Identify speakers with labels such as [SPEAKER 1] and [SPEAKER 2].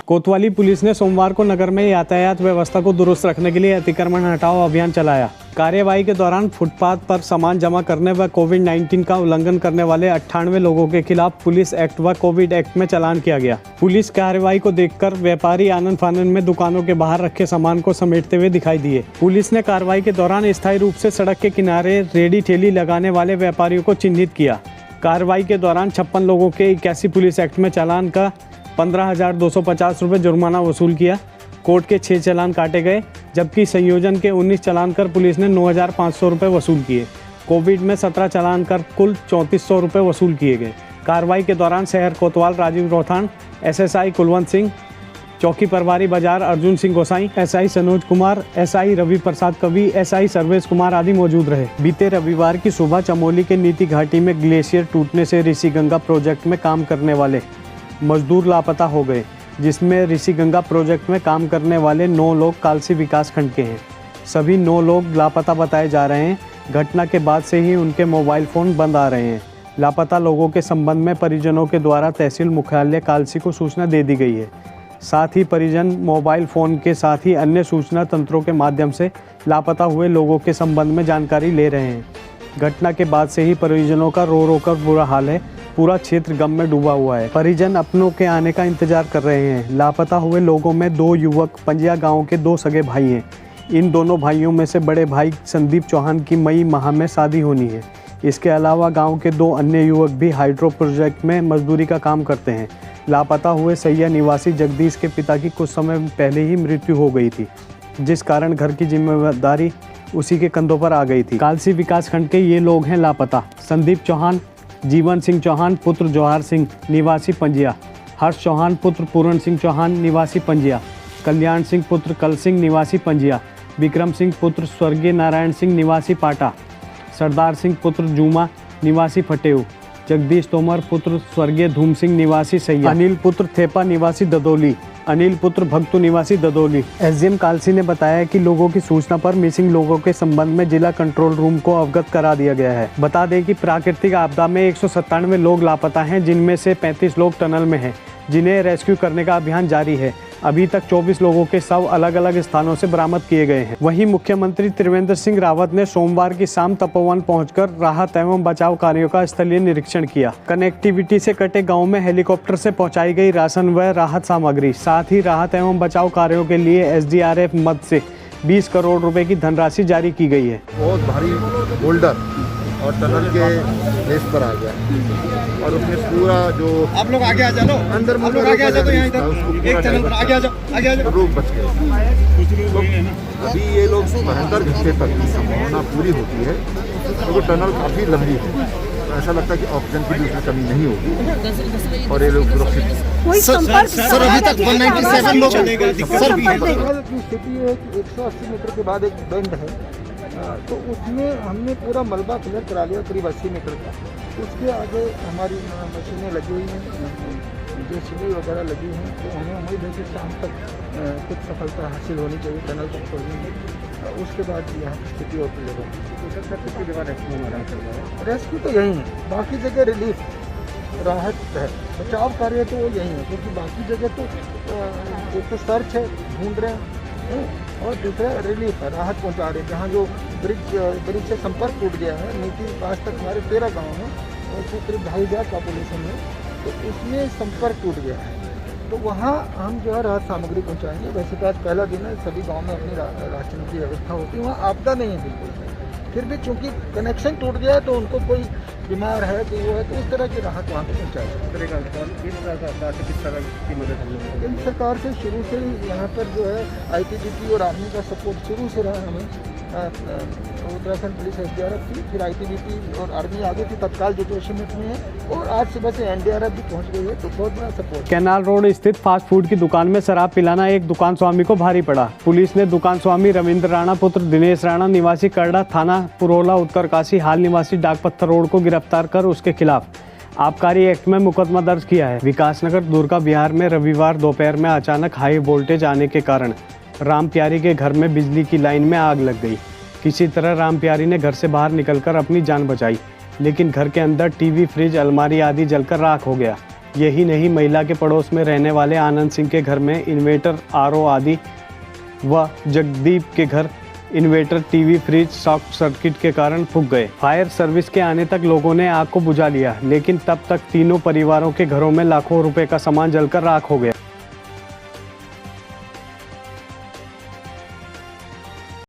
[SPEAKER 1] कोतवाली पुलिस ने सोमवार को नगर में यातायात व्यवस्था को दुरुस्त रखने के लिए अतिक्रमण हटाओ अभियान चलाया। कार्यवाही के दौरान फुटपाथ पर सामान जमा करने व कोविड-19 का उल्लंघन करने वाले 98 लोगों के खिलाफ पुलिस एक्ट व कोविड एक्ट में चालान किया गया। पुलिस कार्यवाही को देखकर व्यापारी आनन फानन में दुकानों के बाहर रखे सामान को समेटते हुए दिखाई दिए। पुलिस ने कार्रवाई के दौरान स्थायी रूप से सड़क के किनारे रेडी ठेली लगाने वाले व्यापारियों को चिन्हित किया। कार्रवाई के दौरान 56 लोगों के 81 पुलिस एक्ट में चालान का 15,250 रुपये जुर्माना वसूल किया। कोर्ट के 6 चालान काटे गए, जबकि संयोजन के 19 चालान कर पुलिस ने 9,500 रुपये वसूल किए। कोविड में 17 चालान कर कुल 3400 रुपये वसूल किए गए। कार्रवाई के दौरान शहर कोतवाल राजीव रोहतान, SSI कुलवंत सिंह, चौकी प्रभारी बाजार अर्जुन सिंह गोसाई, SI सनोज कुमार, SI रवि प्रसाद कवि, SI सर्वेश कुमार आदि मौजूद रहे। बीते रविवार की सुबह चमोली के नीति घाटी में ग्लेशियर टूटने से ऋषि गंगा प्रोजेक्ट में काम करने वाले मजदूर लापता हो गए, जिसमें ऋषि गंगा प्रोजेक्ट में काम करने वाले 9 लोग कालसी विकास खंड के हैं। सभी 9 लोग लापता बताए जा रहे हैं। घटना के बाद से ही उनके मोबाइल फ़ोन बंद आ रहे हैं। लापता लोगों के संबंध में परिजनों के द्वारा तहसील मुख्यालय कालसी को सूचना दे दी गई है। साथ ही परिजन मोबाइल फ़ोन के साथ ही अन्य सूचना तंत्रों के माध्यम से लापता हुए लोगों के संबंध में जानकारी ले रहे हैं। घटना के बाद से ही परिजनों का रो कर बुरा हाल है। पूरा क्षेत्र गम में डूबा हुआ है। परिजन अपनों के आने का इंतजार कर रहे हैं। लापता हुए लोगों में 2 युवक पंजिया गांव के 2 सगे भाई हैं। इन दोनों भाइयों में से बड़े भाई संदीप चौहान की मई माह में शादी होनी है। इसके अलावा गांव के 2 अन्य युवक भी हाइड्रो प्रोजेक्ट में मजदूरी का काम करते हैं। लापता हुए सैया निवासी जगदीश के पिता की कुछ समय पहले ही मृत्यु हो गई थी, जिस कारण घर की जिम्मेदारी उसी के कंधों पर आ गई थी। कालसी विकास खंड के ये लोग हैं लापता: संदीप चौहान, जीवन सिंह चौहान पुत्र जौहर सिंह निवासी पंजिया, हर्ष चौहान पुत्र पूरण सिंह चौहान निवासी पंजिया, कल्याण सिंह पुत्र कल सिंह निवासी पंजिया, विक्रम सिंह पुत्र स्वर्गीय नारायण सिंह निवासी पाटा, सरदार सिंह पुत्र जूमा निवासी फटेऊ, जगदीश तोमर पुत्र स्वर्गीय धूम सिंह निवासी सैया, अनिल पुत्र थेपा निवासी ददोली, अनिल पुत्र भक्तु निवासी ददोली। SDM कालसी ने बताया कि लोगों की सूचना पर मिसिंग लोगों के संबंध में जिला कंट्रोल रूम को अवगत करा दिया गया है। बता दें कि प्राकृतिक आपदा में 197 लोग लापता हैं, जिनमें से 35 लोग टनल में हैं, जिन्हें रेस्क्यू करने का अभियान जारी है। अभी तक 24 लोगों के शव अलग अलग स्थानों से बरामद किए गए हैं। वहीं मुख्यमंत्री त्रिवेंद्र सिंह रावत ने सोमवार की शाम तपोवन पहुंचकर राहत एवं बचाव कार्यों का स्थलीय निरीक्षण किया। कनेक्टिविटी से कटे गांव में हेलीकॉप्टर से पहुंचाई गई राशन व राहत सामग्री, साथ ही राहत एवं बचाव कार्यों के लिए SDRF मद से 20 करोड़ रुपए की धनराशि जारी की गई है।
[SPEAKER 2] बहुत भारी बोल्डर और टनल के बेस पर आ गया और उसने पूरा जो
[SPEAKER 3] आप लोग आगे आ जाओ, अंदर आप लोग आगे आ जाओ, तो यहाँ इधर एक चैनल पर आगे आ जाओ,
[SPEAKER 2] लोग बच गए। अभी ये लोग 72 घंटे तक संभावना पूरी होती है, क्योंकि तो टनल काफ़ी लंबी है, तो ऐसा लगता है कि ऑक्सीजन की भी उसमें कमी नहीं होगी और ये लोग सुरक्षित।
[SPEAKER 3] सर अभी तक 197 लोग
[SPEAKER 2] की स्थिति है कि 180 मीटर के बाद एक बेंड है, तो उसमें हमने पूरा मलबा क्लियर करा लिया करीब 80 मीटर का। उसके आगे हमारी मशीनें लगी हुई हैं, JCB वगैरह लगी हैं, तो हमें उम्मीद है कि शाम तक कुछ सफलता हासिल होनी चाहिए टनल तक खोलने में। उसके बाद यहाँ की स्थिति और क्लियर होगी। रेस्क्यू तो यही है, बाकी जगह रिलीफ राहत है, बचाव कार्य तो वो यही है, क्योंकि बाकी जगह तो एक तो सर्च है, ढूंढ रहे हैं, और दूसरा रिलीफ है, राहत पहुंचा रहे हैं। जहाँ जो ब्रिज से संपर्क टूट गया है, नीति पास तक हमारे 13 गांव हैं और करीब 2,500 पॉपुलेशन है, तो उसमें संपर्क टूट गया है, तो वहाँ हम जो है राहत सामग्री पहुँचाएंगे। वैसे तो आज पहला दिन है, सभी गाँव में अपनी राशन की व्यवस्था होती है, वहाँ आपदा नहीं है बिल्कुल। फिर भी चूँकि कनेक्शन टूट गया है, तो उनको कोई बीमार है तो वो है, तो इस तरह की राहत वहाँ पे पहुँचाएगी। केंद्र सरकार से शुरू से यहाँ पर जो है ITBP और आर्मी का सपोर्ट शुरू से रहा हमें। उत्तराखंड पुलिस SDRF थी, फिर ITBP और आर्मी आगे थी, तत्काल सिचुएशन में है, और आज सुबह से NDRF भी पहुँच गई है, तो बहुत बड़ा सपोर्ट।
[SPEAKER 1] कैनाल रोड स्थित फास्ट फूड की दुकान में शराब पिलाना एक दुकान स्वामी को भारी पड़ा। पुलिस ने दुकान स्वामी रविंद्र राणा पुत्र दिनेश राणा निवासी करड़ा थाना पुरोला उत्तरकाशी हाल निवासी डाकपत्थर रोड को गिरफ्तार कर उसके खिलाफ आबकारी एक्ट में मुकदमा दर्ज किया है। विकासनगर दुर्गा बिहार में रविवार दोपहर में अचानक हाई वोल्टेज आने के कारण राम प्यारी के घर में बिजली की लाइन में आग लग गई। किसी तरह राम प्यारी ने घर से बाहर निकलकर अपनी जान बचाई, लेकिन घर के अंदर टीवी, फ्रिज, अलमारी आदि जलकर राख हो गया। यही नहीं, महिला के पड़ोस में रहने वाले आनंद सिंह के घर में इन्वर्टर, आरओ आदि व जगदीप के घर inverter, TV, fridge short circuit के कारण फूंक गए। फायर सर्विस के आने तक लोगों ने आग को बुझा लिया, लेकिन तब तक तीनों परिवारों के घरों में लाखों रुपए का सामान जलकर राख हो गया।